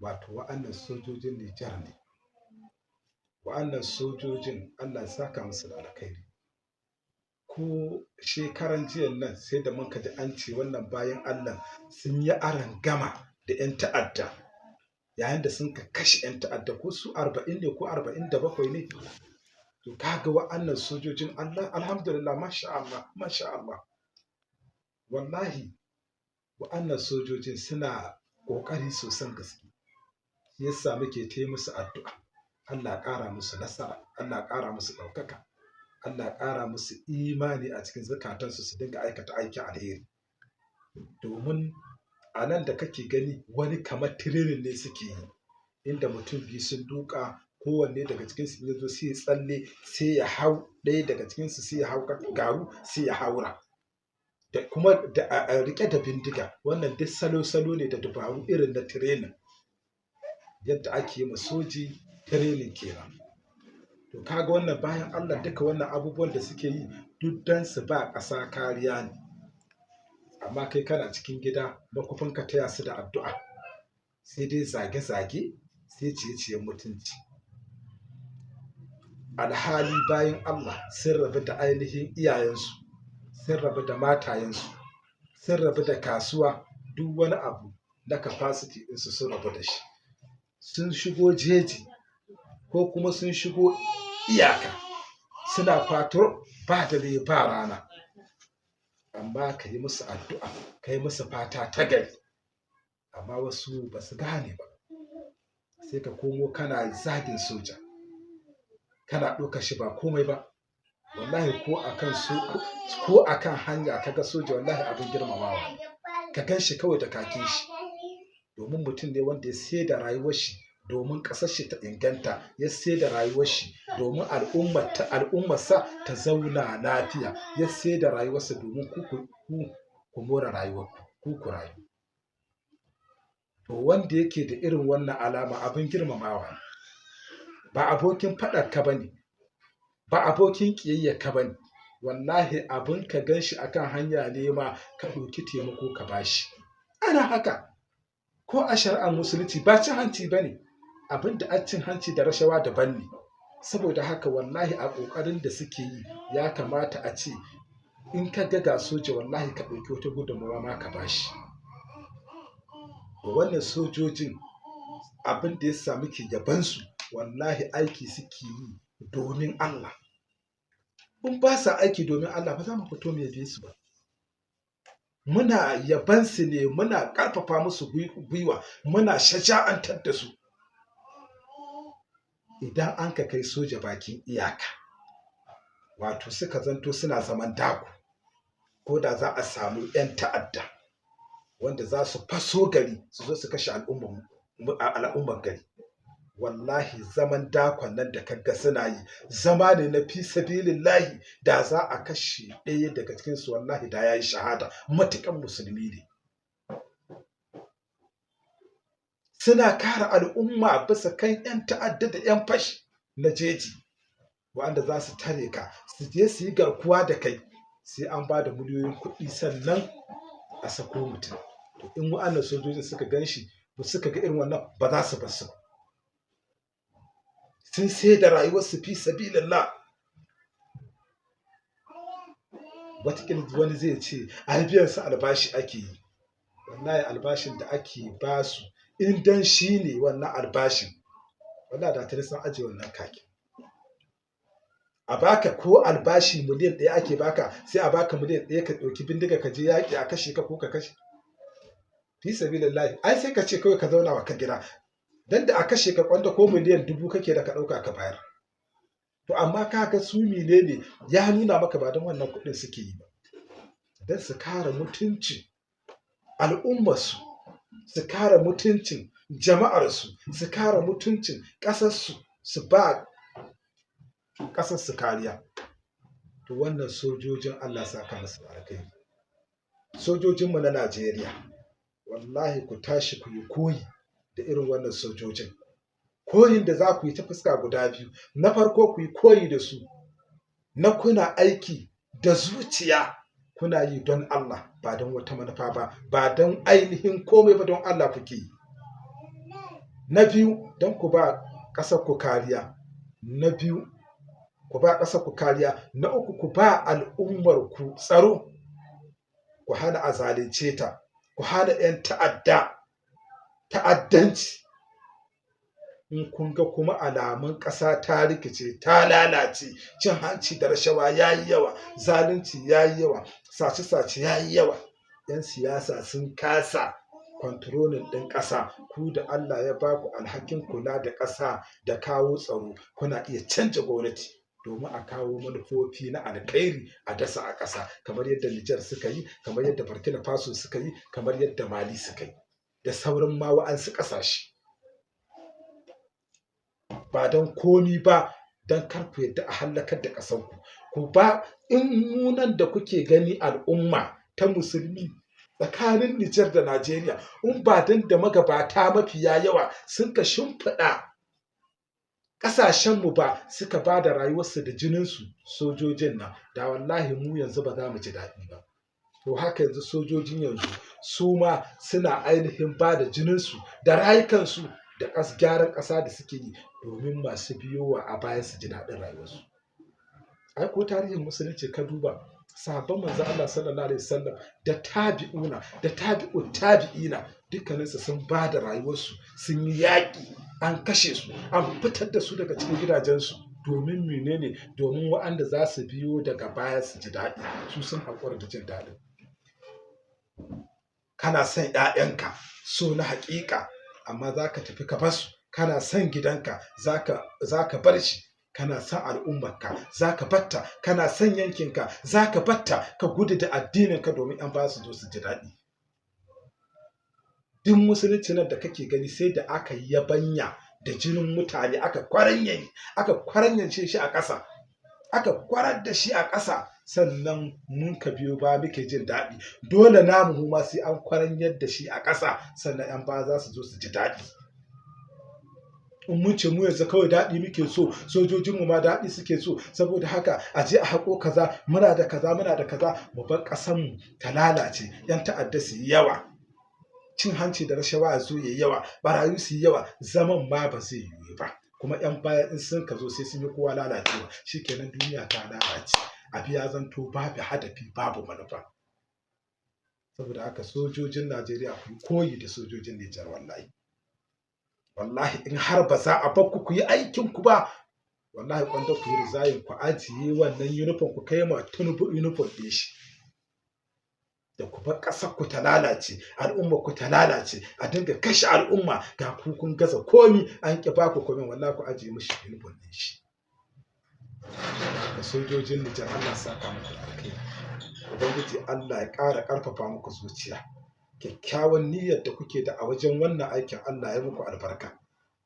wato wa'annan sojojin Nijar ne. Wa'annan sojojin Allah ya saka musu da alkhairi. Ko shekaran jiyan nan sai da muka ji an ce wannan bayan Allah sun yi arangama da 'yan ta'adda, yayin da sun kashe 'yan ta'adda ko su 40 ne ko 47 ne. To kaga wa'annan sojojin Allah, alhamdulillah, masha Allah, masha Allah. Wallahi wa'annan sojojin suna ƙoƙari sosan gaske. Yasa muke ta musu addu'a. Allah ƙara musu nasara, Allah ƙara musu ɗaukaka, Allah ƙara musu imani a cikin zukatansu su dinga aikata aikin alheri. Domin a nan da kake gani wani kamar tirenin ne suke yi, inda mutum biyu sun duka, kowanne daga cikinsu ya zo sai ya tsalle sai ya hau ɗaya daga cikinsu sai ya hau garu sai ya haura. Da kuma da a riƙe da bindiga, wannan duk salo-salo ne da dabaru irin na tirenin. Yadda ake yi ma soji tirenin kenan. To kaga wannan bayan Allah duka wannan abubuwan da suke yi duk dan su ba ƙasa kariya ne. Amma kai kana cikin gida makufin ka taya su da addu'a, sai dai zage-zage sai ciye-ciyen mutunci. Alhali bayan Allah sun rabu da ainihin iyayensu, sun rabu da matayensu, sun rabu da kasuwa, duk wani abu na capacity ɗinsu sun rabu da shi. Sun shigo jeji ko kuma sun shigo iyaka suna fato ba dare ba rana, amma ka yi musu addu'a, ka yi musu fata ta gari. Amma wasu ba su gane ba, sai ka komo kana zagin soja, kana ɗauka shi ba komai ba. Wallahi ko akan hanya kaga soja wallahi abin girmamawa, ka gan shi kawai da kakin shi, domin mutum ne wanda ya sai da rayuwar shi domin ƙasar shi ta inganta, ya sai da rayuwar shi domin al'ummarsa ta zauna lafiya, ya sai da rayuwarsa domin ku more rayuwar ku rayu. To wanda yake da irin wannan alama abin girmamawa, ba abokin faɗar ka bane, ba abokin ƙiyayyar ka bane. Wallahi abin ka gan shi akan hanya ne ma ka ɗauki taimako ka bashi. Ana haka ko a shari'ar musulunci ba cin hanci bane. Abin da a cin hanci da rashawa daban ne. Saboda haka wallahi a ƙoƙarin da suke yi ya kamata a ce in ka ga soja wallahi ka ɗauki wata gudunmawa ma ka bashi. Wannan sojojin abin da ya sa muke yabansu, wallahi aiki suke yi domin Allah. In ba sa aiki domin Allah ba za mu fito mu yabe su ba. Muna yabansu ne, muna ƙarfafa musu gwiwa, muna shaja'antar da su. Idan an ka kai soja bakin iyaka, wato suka zanto suna zaman dako, ko da za a samu 'yan ta'adda wanda za su faso gari su zo su kashe al'ummar gari, wallahi zaman dakon nan da kaga suna yi zama ne na fi sabilillahi. Da za a kashe ɗaya daga cikinsu wallahi da ya yi shahada, matuƙan musulmi ne. Suna kare al'umma bisa kan 'yan ta'adda da 'yan fashi na jeji, wanda za su tare ka su je su yi garkuwa da kai, sai an ba da miliyoyin kuɗi sannan a sako mutum. To in wa'annan sojoji suka gan shi, suka ga irin wannan, ba za su bar su ba. Sun sai da rayuwarsu fi sabilillah. Wataƙila wani zai ce ai biyan su albashi ake yi. Wallahi albashin da ake ba su, in dan shi ne wannan albashin, wallahi da tare sun ajiye wannan kaki. A baka ko albashi miliyan 1 ake baka, sai a baka miliyan 1 ka ɗauki bindiga ka je yaƙi a kashe ka ko ka kashe fi sabilillahi. Ai sai ka ce kawai ka zauna wa ka gida, dan da a kashe ka kwanda ko miliyan 1000 kake da ka ɗauka ka bayar. To amma kaga su menene ya nuna maka ba don wannan kuɗin suke yi ba, dan su kare mutuncin al'ummarsu, su kare mutuncin jama'arsu, su kare mutuncin ƙasarsu, su ba ƙasarsu kariya. To wannan sojojin Allah saka musu alkhairi. Sojojinmu na Najeriya, wallahi ku tashi ku yi koyi da irin wannan sojojin. Koyin da za ku yi ta fuska guda biyu. Na farko ku yi koyi da su, na kuna aiki da zuciya, kuna yi don Allah ba don wata manufa ba, ba don ainihin komai ba, don Allah kuke yi. na biyu don ku ba ƙasar ku kariya, na biyu ku ba ƙasar ku kariya, na uku ku ba al'ummar ku tsaro, ku hana a zalunce ta, ku hana 'yan ta'addanci. In kun ga kuma alamun ƙasa ta rikice ta lalace, cin hanci da rashawa ya yi yawa, zalunci ya yi yawa, sace-sace ya yi yawa, 'yan siyasa sun kasa kwantarolin ɗin ƙasa, ku da Allah ya ba ku alhakin kula da ƙasa da kawo tsaro, kuna iya canja gwamnati domin a kawo manufofi na alkhairi a dasa a ƙasa, kamar yadda Nijar suka yi, kamar yadda Burkina Faso suka yi, kamar yadda Mali suka yi, da sauran ma wa'ansu ƙasashe. Ba don komi ba, don kar ku yadda a hallakar da ƙasarku. Ku ba in munan da kuke gani al'umma ta musulmi tsakanin Nijar da Najeriya, in ba don da magabata mafiya yawa sun ka shimfiɗa ƙasashenmu ba, suka ba da rayuwarsu da jininsu, sojojin nan, da wallahi mu yanzu ba za mu ji daɗi ba. To haka yanzu sojojin yanzu su ma suna ainihin ba da jininsu da rayukansu da gyaran ƙasa da suke yi domin masu biyowa a baya su ji daɗin rayuwarsu. Ai ko tarihin musulunci ka duba, sahabban manzo Allah sallallahu alaihi wasallam da tabi'una da tabi'ut tabi'ina dukkaninsu sun ba da rayuwarsu, sun yi yaƙi, an kashe su, an fitar da su daga cikin gidajensu domin menene? Domin waɗanda za su biyo daga baya su ji daɗi, su sun haƙura da jin daɗin. Kana son 'ya'yanka so na haƙiƙa, amma za ka tafi ka basu. Kana son gidanka za ka bar shi, kana son al'ummarka za ka batta, kana son yankinka za ka batta, ka gudu da addininka domin 'yan ba su zo su ji daɗi. Duk musulunci nan da kake gani sai da aka yi yabanya da jinin mutane, aka kwaranyance shi a ƙasa, aka kwarar da shi a ƙasa, sannan mun ka biyo ba muke jin daɗi. Dole namu ma sai an kwaranyar da shi a ƙasa, sannan 'yan ba za su zo su ji daɗi. In mun ce mu yanzu kawai daɗi muke so, sojojinmu ma daɗi suke so, saboda haka a je a haƙo kaza, muna da kaza, mu bar ƙasanmu ta lalace, 'yan ta'adda su yi yawa, cin hanci da rashawa ya zo ya yi yawa, barayu su yi yawa, zaman ma ba zai yiwu ba. Kuma 'yan baya in sun ka zo sai sun yi kowa lalacewa, shikenan duniya ta lalace, abu ya zanto babu hadafi, babu manufa. Saboda haka sojojin Najeriya ku koyi da sojojin Nijar. Wallahi in har ba za a bar ku yi aikin ku ba, wallahi kwanda ku yi rizayin, ku ajiye wannan uniform, ku kai ma Tinubu uniform ɗin shi, da ku bar ƙasar ku ta lalace, al'umma ku ta lalace, a dinga kashe al'umma, ga ku kun gaza komi, an ƙi ba ku komai, wallahi ku ajiye mishi uniform ɗin shi. Da sojojin Nijar, Allah saka muku alkhairi, ubangiji Allah ya ƙara ƙarfafa muku zuciya, kyakkyawan niyyar da kuke da a wajen wannan aikin, Allah ya muku albarka,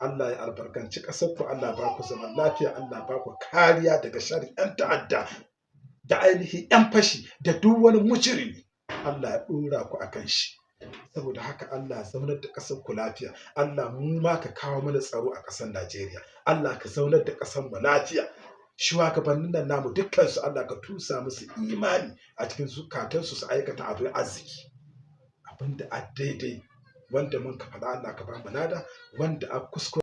Allah ya albarkanci ƙasarku, Allah ba ku zaman lafiya, Allah ba ku kariya daga sharrin 'yan ta'adda da ainihin 'yan fashi da duk wani mujrimi, Allah ya ɗora ku akan shi. Saboda haka Allah ya zaunar da ƙasarku lafiya, Allah mu ma ka kawo mana tsaro a ƙasar Najeriya, Allah ka zaunar da ƙasar mu lafiya. Shugabannin nan namu dukkansu Allah ka tusa musu imani a cikin zukatansu, su aikata abin arziki, abinda a daidai, wanda mun ka faɗa Allah ka ba mu lada, wanda a kuskure